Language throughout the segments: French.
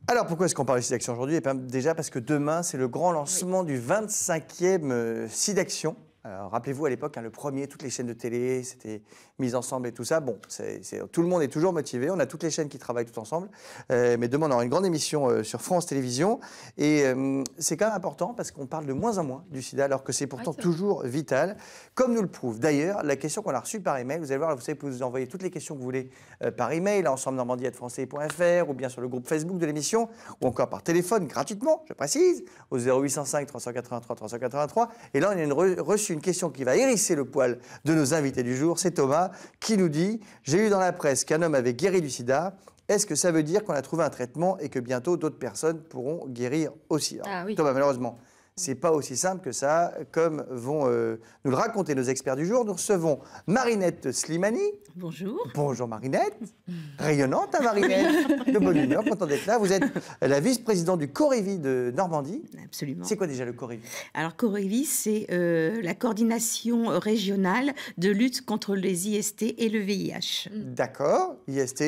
Alors, pourquoi est-ce qu'on parle de SIDAction aujourd'hui? Déjà parce que demain, c'est le grand lancement du 25e SIDAction. Alors, rappelez-vous, à l'époque, le premier, toutes les chaînes de télé, c'était mis ensemble et tout ça. Bon, tout le monde est toujours motivé. On a toutes les chaînes qui travaillent tout ensemble. Mais demain, on aura une grande émission sur France Télévisions. Et c'est quand même important parce qu'on parle de moins en moins du sida, alors que c'est pourtant toujours vital, comme nous le prouve. D'ailleurs, la question qu'on a reçue par email, vous allez voir, vous savez, vous envoyer toutes les questions que vous voulez par email à ensemble-normandie@francetv.fr ou bien sur le groupe Facebook de l'émission, ou encore par téléphone, gratuitement, je précise, au 0805 383 383. Et là, on a reçu une question qui va hérisser le poil de nos invités du jour. C'est Thomas qui nous dit « J'ai lu dans la presse qu'un homme avait guéri du sida. Est-ce que ça veut dire qu'on a trouvé un traitement et que bientôt d'autres personnes pourront guérir aussi ?» Thomas, malheureusement, c'est pas aussi simple que ça, comme vont nous le raconter nos experts du jour. Nous recevons Marinette Slimani. Bonjour. Bonjour Marinette. Rayonnante, hein, Marinette. De bonne humeur, content d'être là. Vous êtes la vice-présidente du Corévi de Normandie. Absolument. C'est quoi déjà le Corévi? Alors, Corévi, c'est la coordination régionale de lutte contre les IST et le VIH. D'accord. IST,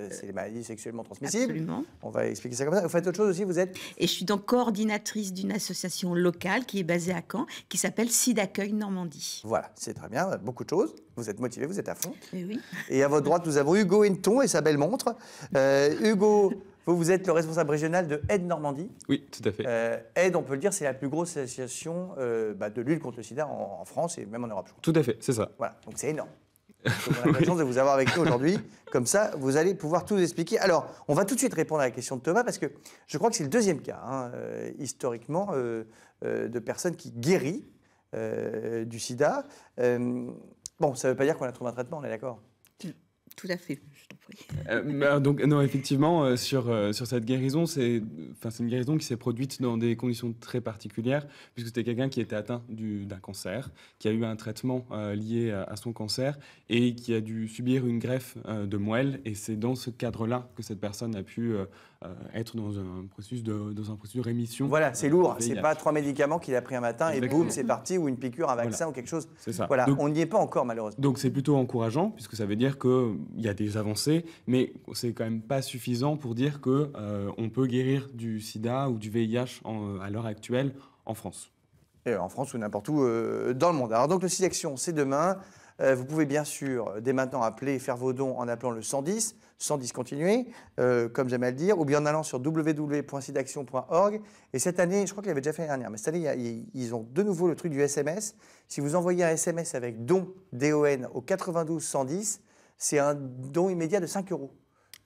c'est les maladies sexuellement transmissibles. Absolument. On va expliquer ça comme ça. Vous faites autre chose aussi, vous êtes? Et je suis donc coordinatrice d'une association locale qui est basée à Caen, qui s'appelle SIDAccueil Normandie. Voilà, c'est très bien, beaucoup de choses. Vous êtes motivé, vous êtes à fond. Et oui. Et à votre droite, nous avons Hugo Henneton et sa belle montre. Hugo, vous êtes le responsable régional de Aide Normandie. Oui, tout à fait. Aide, on peut le dire, c'est la plus grosse association de lutte contre le sida en France et même en Europe. Tout à fait, c'est ça. Voilà, donc c'est énorme. Donc on a la chance de vous avoir avec nous aujourd'hui. Comme ça, vous allez pouvoir tout expliquer. Alors, on va tout de suite répondre à la question de Thomas parce que je crois que c'est le deuxième cas, historiquement, de personnes qui guérissent du sida. Bon, ça ne veut pas dire qu'on a trouvé un traitement, on est d'accord? Tout à fait, je t'en prie. Donc, non, effectivement, sur cette guérison, c'est une guérison qui s'est produite dans des conditions très particulières, puisque c'était quelqu'un qui était atteint d'un cancer, qui a eu un traitement lié à son cancer et qui a dû subir une greffe de moelle. Et c'est dans ce cadre-là que cette personne a pu être dans un processus de rémission. Voilà, c'est lourd. C'est pas 3 médicaments qu'il a pris un matin et boum, c'est parti, ou une piqûre, un vaccin ou quelque chose. C'est ça. Voilà, on n'y est pas encore malheureusement. Donc c'est plutôt encourageant, puisque ça veut dire qu'il y a des avancées, mais c'est quand même pas suffisant pour dire que on peut guérir du sida ou du VIH à l'heure actuelle en France. Et en France ou n'importe où dans le monde. Alors donc le SIDAction, c'est demain. Vous pouvez bien sûr dès maintenant appeler et faire vos dons en appelant le 110, 110 continuer, comme j'aime à le dire, ou bien en allant sur www.sidaction.org. Et cette année, je crois qu'il avait déjà fait l'année dernière, mais cette année, ils ont de nouveau le truc du SMS. Si vous envoyez un SMS avec don, D-O-N, au 92 110, c'est un don immédiat de 5 €.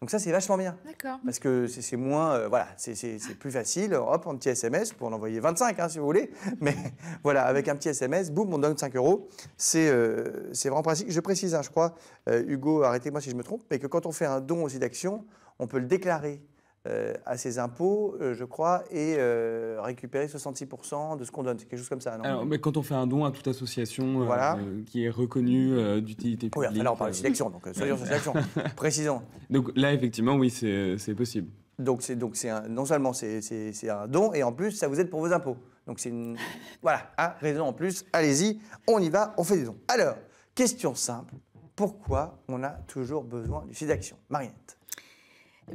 Donc ça, c'est vachement bien. D'accord. Parce que c'est moins... voilà, c'est plus facile. Hop, un petit SMS, pour en envoyer 25, si vous voulez. Mais voilà, avec un petit SMS, boum, on donne 5 €. C'est vraiment pratique. Je précise, je crois, Hugo, arrêtez-moi si je me trompe, mais que quand on fait un don au SIDAction, on peut le déclarer à ses impôts, je crois, et récupérer 66% de ce qu'on donne. C'est quelque chose comme ça, non? Alors, mais quand on fait un don à toute association qui est reconnue d'utilité publique... Oui, là, on parle de SIDAction, donc soyons sur SIDAction. Précisons. Donc là, effectivement, oui, c'est possible. Donc non seulement c'est un don, et en plus, ça vous aide pour vos impôts. Donc c'est une... Voilà, raison en plus. Allez-y, on y va, on fait des dons. Alors, question simple. Pourquoi on a toujours besoin du SIDAction? Marinette.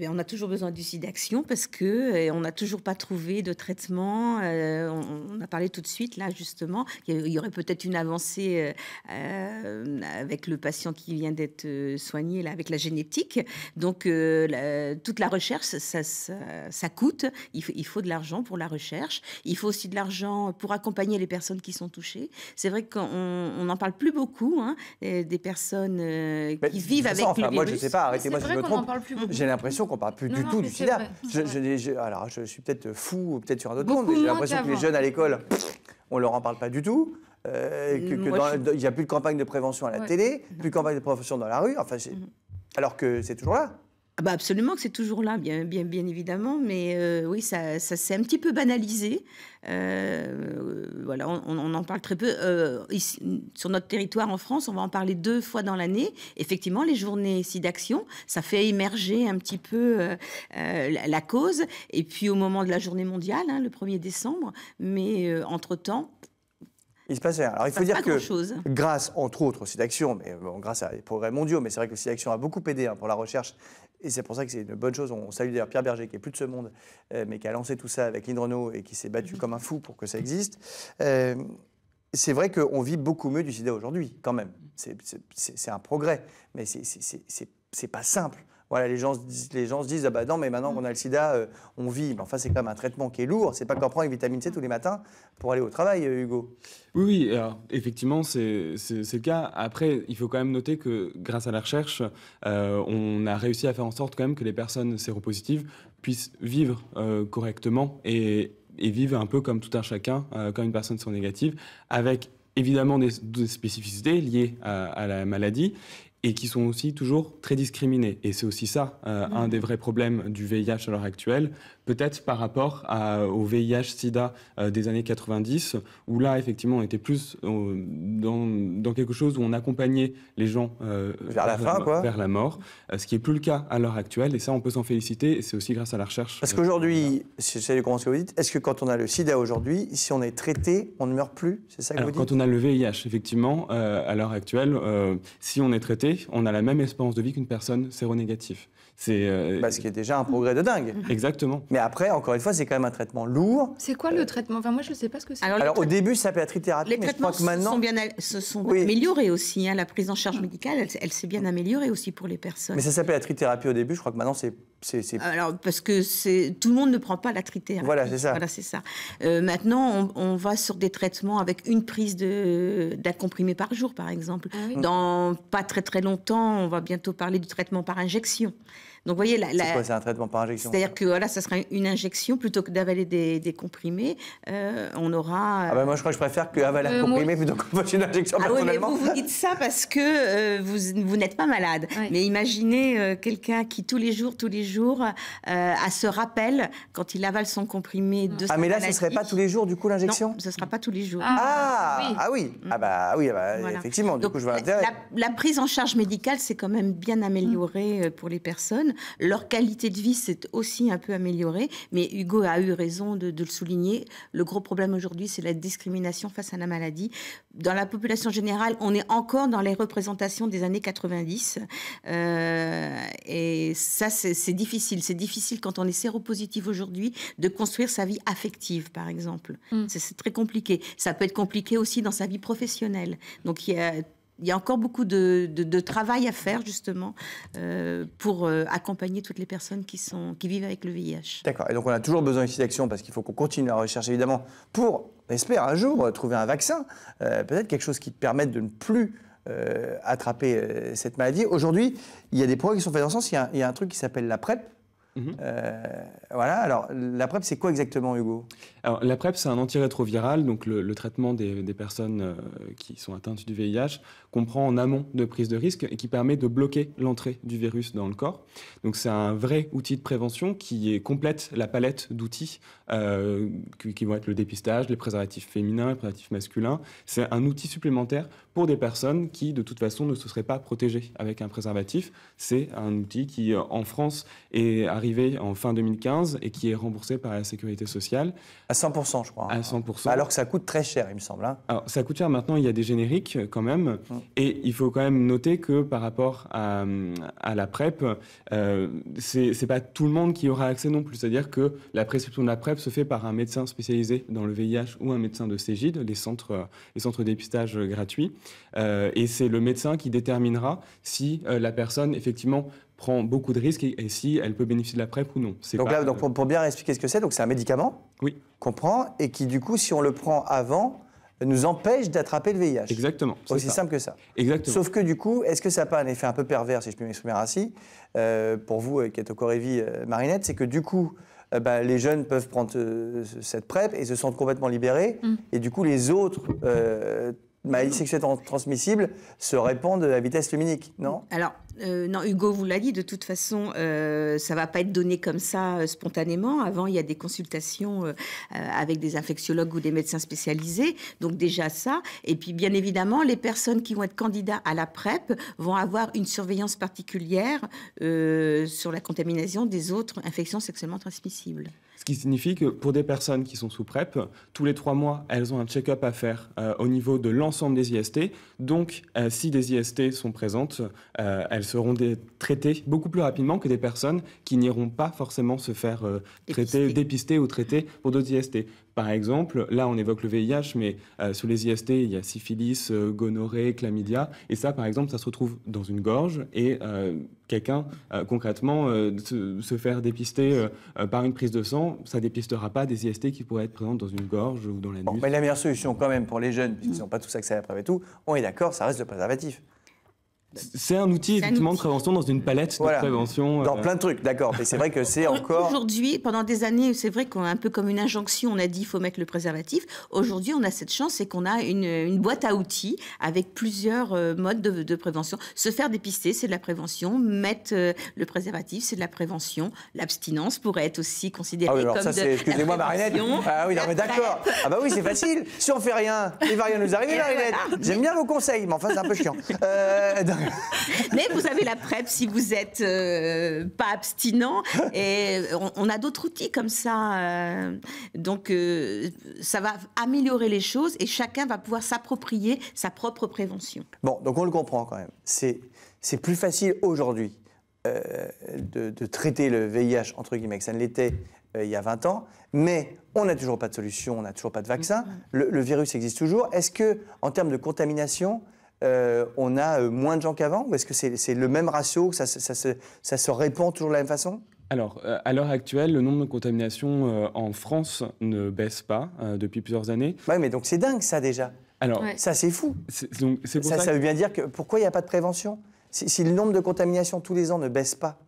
On a toujours besoin du SIDAction parce qu'on n'a toujours pas trouvé de traitement. On a parlé tout de suite, là, justement. Il y aurait peut-être une avancée avec le patient qui vient d'être soigné, là, avec la génétique. Donc, toute la recherche, ça coûte. Il faut de l'argent pour la recherche. Il faut aussi de l'argent pour accompagner les personnes qui sont touchées. C'est vrai qu'on n'en parle plus beaucoup, des personnes qui vivent avec le virus. Moi, je ne sais pas, arrêtez-moi si je me trompe. J'ai l'impression qu'on ne parle plus du tout du sida. Alors, je suis peut-être fou, peut-être sur un autre monde, mais j'ai l'impression que les jeunes à l'école, on ne leur en parle pas du tout. Il n'y a plus de campagne de prévention à la télé, plus de campagne de prévention dans la rue, alors que c'est toujours là. Absolument que c'est toujours là, bien évidemment, mais oui, ça s'est un petit peu banalisé. Voilà, on en parle très peu. Ici, sur notre territoire en France, on va en parler 2 fois dans l'année. Effectivement, les journées SIDAction, ça fait émerger un petit peu la cause. Et puis au moment de la journée mondiale, le 1er décembre, mais entre-temps... Il se passe rien. Alors il Ça faut passe dire pas que grand-chose. grâce, entre autres, au SIDAction, mais bon, grâce à des progrès mondiaux, mais c'est vrai que le SIDAction a beaucoup aidé pour la recherche, et c'est pour ça que c'est une bonne chose. On salue d'ailleurs Pierre Berger, qui est plus de ce monde, mais qui a lancé tout ça avec Lynn Renaud et qui s'est battu comme un fou pour que ça existe. C'est vrai qu'on vit beaucoup mieux du sida aujourd'hui, quand même. C'est un progrès, mais c'est pas simple. Voilà, les gens se disent ah bah non, mais maintenant qu'on a le sida, on vit. Mais enfin, c'est quand même un traitement qui est lourd. C'est pas qu'on prend une vitamine C tous les matins pour aller au travail, Hugo. Oui, alors, effectivement, c'est le cas. Après, il faut quand même noter que grâce à la recherche, on a réussi à faire en sorte quand même que les personnes séropositives puissent vivre correctement et vivre un peu comme tout un chacun, comme une personne séronégative, avec évidemment des spécificités liées à la maladie, et qui sont aussi toujours très discriminés. Et c'est aussi ça, un des vrais problèmes du VIH à l'heure actuelle, peut-être par rapport au VIH-Sida des années 90, où là, effectivement, on était plus dans quelque chose où on accompagnait les gens vers la fin, quoi. Vers la mort, ce qui n'est plus le cas à l'heure actuelle. Et ça, on peut s'en féliciter, et c'est aussi grâce à la recherche. Parce qu'aujourd'hui, j'essaie de comprendre ce que vous dites, est-ce que quand on a le sida aujourd'hui, si on est traité, on ne meurt plus? C'est ça que vous dites? Quand on a le VIH, effectivement, à l'heure actuelle, si on est traité, on a la même espérance de vie qu'une personne séronégative. Ce qui est déjà un progrès de dingue. Exactement. Mais après, encore une fois, c'est quand même un traitement lourd. C'est quoi le traitement? Enfin, moi, je ne sais pas ce que c'est. Alors au début, ça s'appelait la trithérapie, Les mais je traitements crois que maintenant... se sont améliorés aussi. La prise en charge médicale, elle s'est bien améliorée aussi pour les personnes. Mais ça s'appelait la trithérapie au début, je crois que maintenant, c'est... Alors, parce que tout le monde ne prend pas la trithérapie. Voilà, c'est ça. Voilà, c'est ça. Maintenant, on va sur des traitements avec une prise d'un comprimé par jour, par exemple. Ah oui. Dans pas très très longtemps, on va bientôt parler du traitement par injection. Donc, vous voyez, C'est quoi, c'est un traitement par injection? c'est-à-dire que voilà, ça sera une injection plutôt que d'avaler des comprimés. On aura. Ah bah moi, je crois que je préfère qu'avaler un comprimé plutôt qu'on fasse une injection Ah oui, mais personnellement. vous dites ça parce que vous n'êtes pas malade. Ouais. Mais imaginez quelqu'un qui tous les jours a ce rappel quand il avale son comprimé de sa Ah mais là, ce maladie. serait pas tous les jours, du coup, l'injection? Non, ce ne sera pas tous les jours. Ah oui. Ah bah oui, Voilà. effectivement, du Donc, coup, je vois l'intérêt. la prise en charge médicale s'est quand même bien améliorée pour les personnes. Leur qualité de vie s'est aussi un peu améliorée. Mais Hugo a eu raison de le souligner. Le gros problème aujourd'hui, c'est la discrimination face à la maladie. Dans la population générale, on est encore dans les représentations des années 90. Et ça, c'est difficile. C'est difficile quand on est séropositif aujourd'hui de construire sa vie affective, par exemple. C'est très compliqué. Ça peut être compliqué aussi dans sa vie professionnelle. Donc, il y a encore beaucoup de travail à faire, justement, pour accompagner toutes les personnes qui vivent avec le VIH. D'accord. Et donc, on a toujours besoin ici d'action parce qu'il faut qu'on continue la recherche, évidemment, pour, on espère, un jour, trouver un vaccin. Peut-être quelque chose qui permette de ne plus attraper cette maladie. Aujourd'hui, il y a des progrès qui sont faits dans ce sens. Il y a un truc qui s'appelle la PrEP. Voilà. Alors, la PrEP, c'est quoi exactement, Hugo? Alors, la PrEP, c'est un antirétroviral, donc le traitement des personnes qui sont atteintes du VIH, qu'on prend en amont de prise de risque et qui permet de bloquer l'entrée du virus dans le corps. Donc, c'est un vrai outil de prévention qui complète la palette d'outils qui vont être le dépistage, les préservatifs féminins, les préservatifs masculins. C'est un outil supplémentaire pour des personnes qui, de toute façon, ne se seraient pas protégées avec un préservatif. C'est un outil qui, en France, est arrivé en fin 2015 et qui est remboursé par la Sécurité sociale. À 100%, je crois. À 100%. Alors que ça coûte très cher, il me semble. Hein. Alors, ça coûte cher maintenant, il y a des génériques quand même. Et il faut quand même noter que par rapport à la PrEP, c'est pas tout le monde qui aura accès non plus. C'est-à-dire que la prescription de la PrEP se fait par un médecin spécialisé dans le VIH ou un médecin de Cégide, les centres de dépistage gratuits. Et c'est le médecin qui déterminera si la personne, effectivement, prend beaucoup de risques et si elle peut bénéficier de la PrEP ou non. Donc, pour bien expliquer ce que c'est, donc c'est un médicament qu'on prend et qui, du coup, si on le prend avant, nous empêche d'attraper le VIH. Exactement. Aussi simple que ça. Exactement. Sauf que, du coup, est-ce que ça n'a pas un effet un peu pervers, si je puis m'exprimer ainsi, pour vous qui êtes au Corévi, Marinette, c'est que, du coup, les jeunes peuvent prendre cette PrEP et se sentent complètement libérés. Et du coup, les autres maladies sexuelles transmissibles se répandent à vitesse luminique, non? Alors, non, Hugo vous l'a dit, de toute façon, ça ne va pas être donné comme ça spontanément. Avant, il y a des consultations avec des infectiologues ou des médecins spécialisés. Donc déjà ça. Et puis, bien évidemment, les personnes qui vont être candidats à la PrEP vont avoir une surveillance particulière sur la contamination des autres infections sexuellement transmissibles. Ce qui signifie que pour des personnes qui sont sous PrEP, tous les 3 mois, elles ont un check-up à faire au niveau de l'ensemble des IST. Donc, si des IST sont présentes, elles seront traitées beaucoup plus rapidement que des personnes qui n'iront pas forcément se faire dépister ou traiter pour d'autres IST. Par exemple, là, on évoque le VIH, mais sur les IST, il y a syphilis, gonorrhée, chlamydia. Et ça, par exemple, ça se retrouve dans une gorge. Et quelqu'un, concrètement, se faire dépister par une prise de sang, ça ne dépistera pas des IST qui pourraient être présentes dans une gorge ou dans l'anus. Bon, mais la meilleure solution quand même pour les jeunes, puisqu'ils n'ont pas tous accès à la PrEP et tout, on est d'accord, ça reste le préservatif. C'est un outil, effectivement, de prévention dans une palette de prévention. Dans plein de trucs, d'accord. Mais c'est vrai que c'est encore... Aujourd'hui, pendant des années, c'est vrai qu'on a un peu comme une injonction, on a dit il faut mettre le préservatif. Aujourd'hui, on a cette chance, c'est qu'on a une boîte à outils avec plusieurs modes de prévention. Se faire dépister, c'est de la prévention. Mettre le préservatif, c'est de la prévention. L'abstinence pourrait être aussi considérée comme ça, de la excusez-moi, Marinette. Ah oui, non, mais d'accord. Ah bah oui, c'est facile. Si on fait rien, il va rien nous arriver, Marinette. J'aime bien vos conseils, mais enfin, c'est un peu chiant. Mais vous avez la PrEP si vous êtes pas abstinent, et on a d'autres outils comme ça. Donc ça va améliorer les choses et chacun va pouvoir s'approprier sa propre prévention. Bon, donc on le comprend quand même. C'est plus facile aujourd'hui de traiter le VIH, entre guillemets, que ça ne l'était il y a 20 ans, mais on n'a toujours pas de solution, on n'a toujours pas de vaccin. Le virus existe toujours. Est-ce que, en termes de contamination, on a moins de gens qu'avant, ou est-ce que c'est le même ratio, que ça se répand toujours de la même façon? Alors, à l'heure actuelle, le nombre de contaminations en France ne baisse pas depuis plusieurs années. Oui, mais donc c'est dingue ça déjà. Alors, ça c'est fou. Ça veut bien dire que pourquoi il n'y a pas de prévention? Si le nombre de contaminations tous les ans ne baisse pas,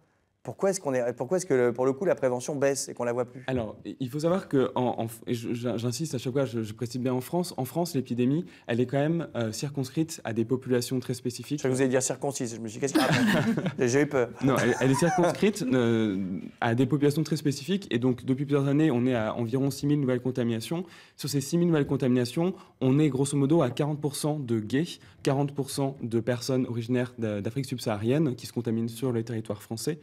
pourquoi est-ce que pour le coup la prévention baisse et qu'on la voit plus? Alors, il faut savoir que, j'insiste à chaque fois, je précise bien en France, l'épidémie, elle est quand même circonscrite à des populations très spécifiques. Je vous ai dit circoncise, je me suis dit, qu'est-ce qu'il raconte? J'ai eu peur. Non, elle est circonscrite à des populations très spécifiques, et donc depuis plusieurs années, on est à environ 6 000 nouvelles contaminations. Sur ces 6 000 nouvelles contaminations, on est grosso modo à 40% de gays, 40% de personnes originaires d'Afrique subsaharienne qui se contaminent sur le territoire français.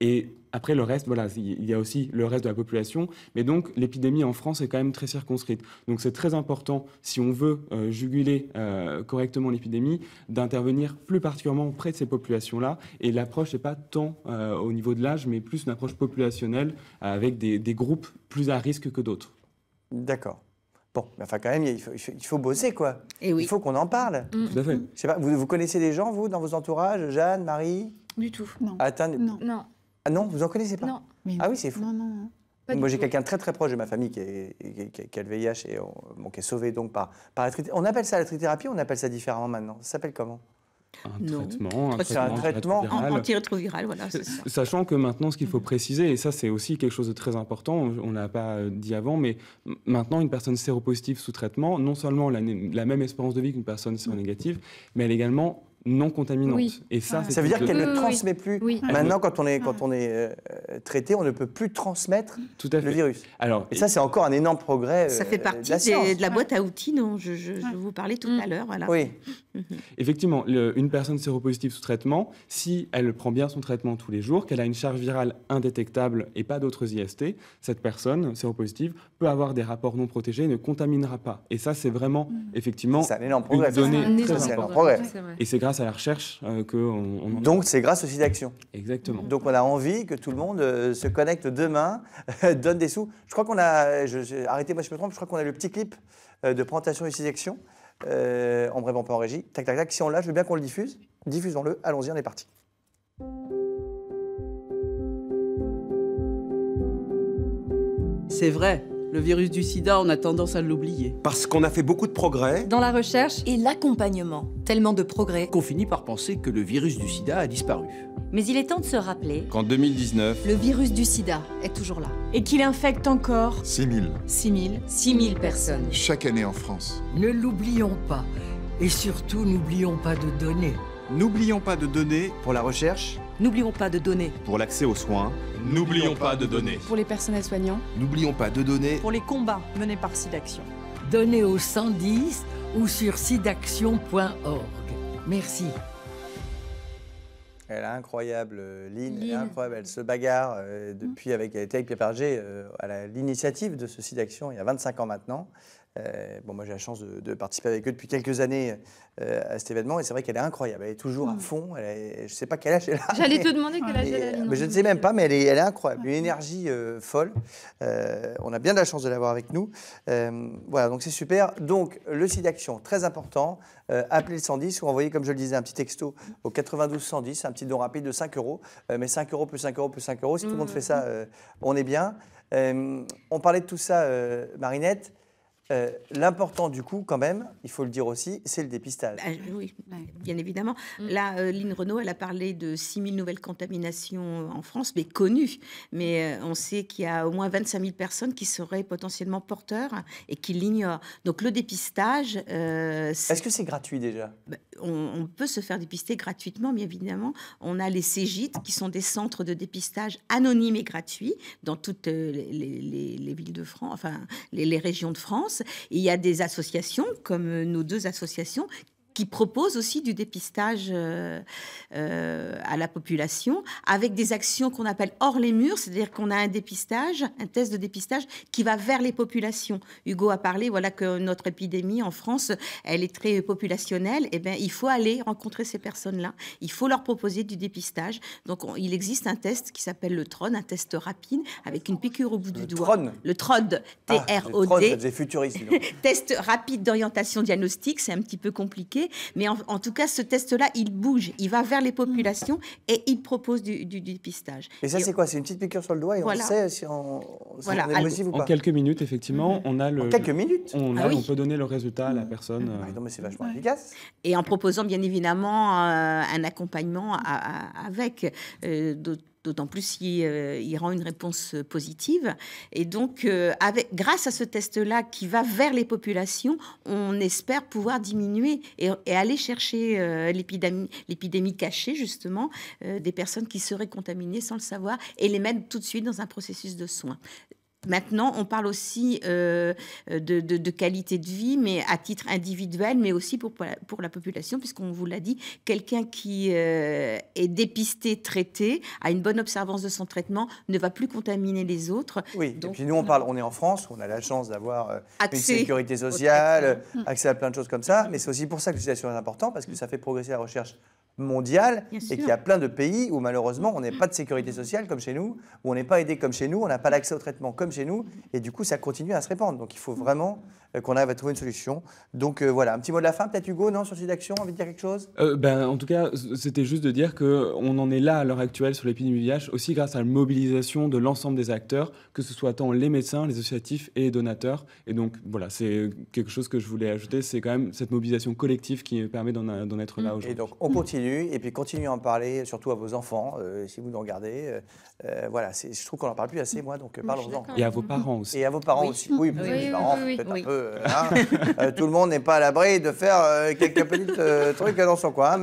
Et après, le reste, voilà, il y a aussi le reste de la population. Mais donc, l'épidémie en France est quand même très circonscrite. Donc, c'est très important, si on veut juguler correctement l'épidémie, d'intervenir plus particulièrement auprès de ces populations-là. Et l'approche n'est pas tant au niveau de l'âge, mais plus une approche populationnelle avec des groupes plus à risque que d'autres. D'accord. Bon, mais enfin, quand même, il faut bosser, quoi. Et oui. Il faut qu'on en parle. Tout à fait. Je sais pas, vous connaissez des gens, vous, dans vos entourages? Jeanne, Marie? Du tout, non. Non. Ah non, vous en connaissez pas? Non. Ah oui, c'est fou. Non. Moi, j'ai quelqu'un de très très proche de ma famille qui a le VIH et qui est sauvé donc par la trithérapie. On appelle ça la trithérapie, on appelle ça différemment maintenant. Ça s'appelle comment? Un traitement antirétroviral, voilà. Sachant que maintenant, ce qu'il faut préciser, et ça c'est aussi quelque chose de très important, on ne l'a pas dit avant, mais maintenant une personne séropositive sous traitement, non seulement la même espérance de vie qu'une personne séronégative, mais elle est également non contaminante. Oui. Et ça veut dire qu'elle ne transmet plus. Oui. Maintenant, quand on est traité, on ne peut plus transmettre le virus. Alors, et ça, c'est encore un énorme progrès. Ça fait partie de la boîte à outils dont je vous parlais tout à l'heure. Voilà. Oui. Effectivement, une personne séropositive sous traitement, si elle prend bien son traitement tous les jours, qu'elle a une charge virale indétectable et pas d'autres IST, cette personne séropositive peut avoir des rapports non protégés et ne contaminera pas. Et ça, c'est vraiment, effectivement, c'est un énorme progrès. une donnée très importante. Et c'est grâce à la recherche qu'on... Donc, c'est grâce aux SIDAction. Exactement. Donc, on a envie que tout le monde se connecte demain, donne des sous. Je crois qu'on a... Arrêtez-moi si je me trompe, je crois qu'on a le petit clip de présentation des SIDAction. En bref, on peut en régie. Tac, tac, tac. Si on l'a, je veux bien qu'on le diffuse. Diffusons-le. Allons-y, on est parti. C'est vrai, le virus du sida, on a tendance à l'oublier. Parce qu'on a fait beaucoup de progrès dans la recherche et l'accompagnement. Tellement de progrès qu'on finit par penser que le virus du sida a disparu. Mais il est temps de se rappeler qu'en 2019, le virus du sida est toujours là. Et qu'il infecte encore 6 000 personnes chaque année en France. Ne l'oublions pas. Et surtout, n'oublions pas de donner. N'oublions pas de donner pour la recherche. N'oublions pas de donner pour l'accès aux soins. N'oublions pas de donner pour les personnels soignants. N'oublions pas de donner pour les combats menés par SIDAction. Donnez au 110 ou sur sidaction.org. Merci. Elle est incroyable, Lynn, elle est incroyable. Elle se bagarre depuis elle était avec Pierre Berger à l'initiative de ce site d'action il y a 25 ans maintenant. Moi j'ai la chance de participer avec eux depuis quelques années à cet événement et c'est vrai qu'elle est incroyable, elle est toujours à fond, je ne sais pas quel âge elle a. J'allais te demander quel âge elle a. Mais je ne sais même pas, mais elle est incroyable, une énergie folle. On a bien de la chance de l'avoir avec nous. Voilà, donc c'est super. Donc le site d'action, très important, appelez le 110 ou envoyez, comme je le disais, un petit texto au 92 110, un petit don rapide de 5 €, mais 5 € plus 5 € plus 5 €, si tout le monde fait ça, on est bien. On parlait de tout ça, Marinette. L'important du coup, quand même, il faut le dire aussi, c'est le dépistage. Oui, bien évidemment. Là, Lynn Renaud, elle a parlé de 6 000 nouvelles contaminations en France, mais connues. Mais on sait qu'il y a au moins 25 000 personnes qui seraient potentiellement porteurs et qui l'ignorent. Donc le dépistage... Est-ce que c'est gratuit déjà? On peut se faire dépister gratuitement, bien évidemment. On a les CEGIT, qui sont des centres de dépistage anonymes et gratuits dans toutes les villes de France, enfin les régions de France. Et il y a des associations, comme nos 2 associations, qui proposent aussi du dépistage à la population avec des actions qu'on appelle hors les murs, c'est-à-dire qu'on a un test de dépistage qui va vers les populations. Hugo a parlé, voilà, que notre épidémie en France, elle est très populationnelle. Eh bien, il faut aller rencontrer ces personnes-là. Il faut leur proposer du dépistage. Donc, il existe un test qui s'appelle le TROD, un test rapide avec une piqûre au bout du doigt. Le TROD, T-R-O-D. Ça faisait futuriste. Test rapide d'orientation diagnostique, c'est un petit peu compliqué. Mais en tout cas, ce test-là, il bouge, il va vers les populations et il propose du dépistage. Et ça, c'est quoi? C'est une petite piqûre sur le doigt et voilà. on sait si on est positif ou pas? En quelques minutes, effectivement, on a le... En quelques minutes on peut donner le résultat à la personne. Non, mais c'est vachement efficace. Et en proposant, bien évidemment, un accompagnement avec d'autant plus s'il rend une réponse positive. Et donc, grâce à ce test-là qui va vers les populations, on espère pouvoir diminuer et aller chercher l'épidémie cachée, justement, des personnes qui seraient contaminées sans le savoir et les mettre tout de suite dans un processus de soins. Maintenant, on parle aussi de qualité de vie, mais à titre individuel, mais aussi pour la population, puisqu'on vous l'a dit, quelqu'un qui est dépisté, traité, a une bonne observance de son traitement, ne va plus contaminer les autres. Oui, donc, et puis nous, on est en France, on a la chance d'avoir une sécurité sociale, accès à plein de choses comme ça, mais c'est aussi pour ça que le site d'action est important, parce que ça fait progresser la recherche mondiale et qu'il y a plein de pays où malheureusement on n'a pas de sécurité sociale comme chez nous, où on n'est pas aidé comme chez nous, on n'a pas l'accès au traitement comme chez nous et du coup ça continue à se répandre. Donc il faut vraiment qu'on arrive à trouver une solution. Donc voilà, un petit mot de la fin peut-être Hugo, non, sur le site d'action, envie de dire quelque chose? En tout cas, c'était juste de dire qu'on en est là à l'heure actuelle sur l'épidémie du VIH aussi grâce à la mobilisation de l'ensemble des acteurs, que ce soit tant les médecins, les associatifs et les donateurs. Et donc voilà, c'est quelque chose que je voulais ajouter, c'est quand même cette mobilisation collective qui permet d'en être là aujourd'hui. Et donc on continue, et puis continuez à en parler, surtout à vos enfants, si vous nous regardez. Voilà, je trouve qu'on n'en parle plus assez, moi, donc parlons-en. Et à vos parents aussi. Et à vos parents aussi. Oui, les parents, peut-être un peu. Tout le monde n'est pas à l'abri de faire quelques petits trucs dans son coin.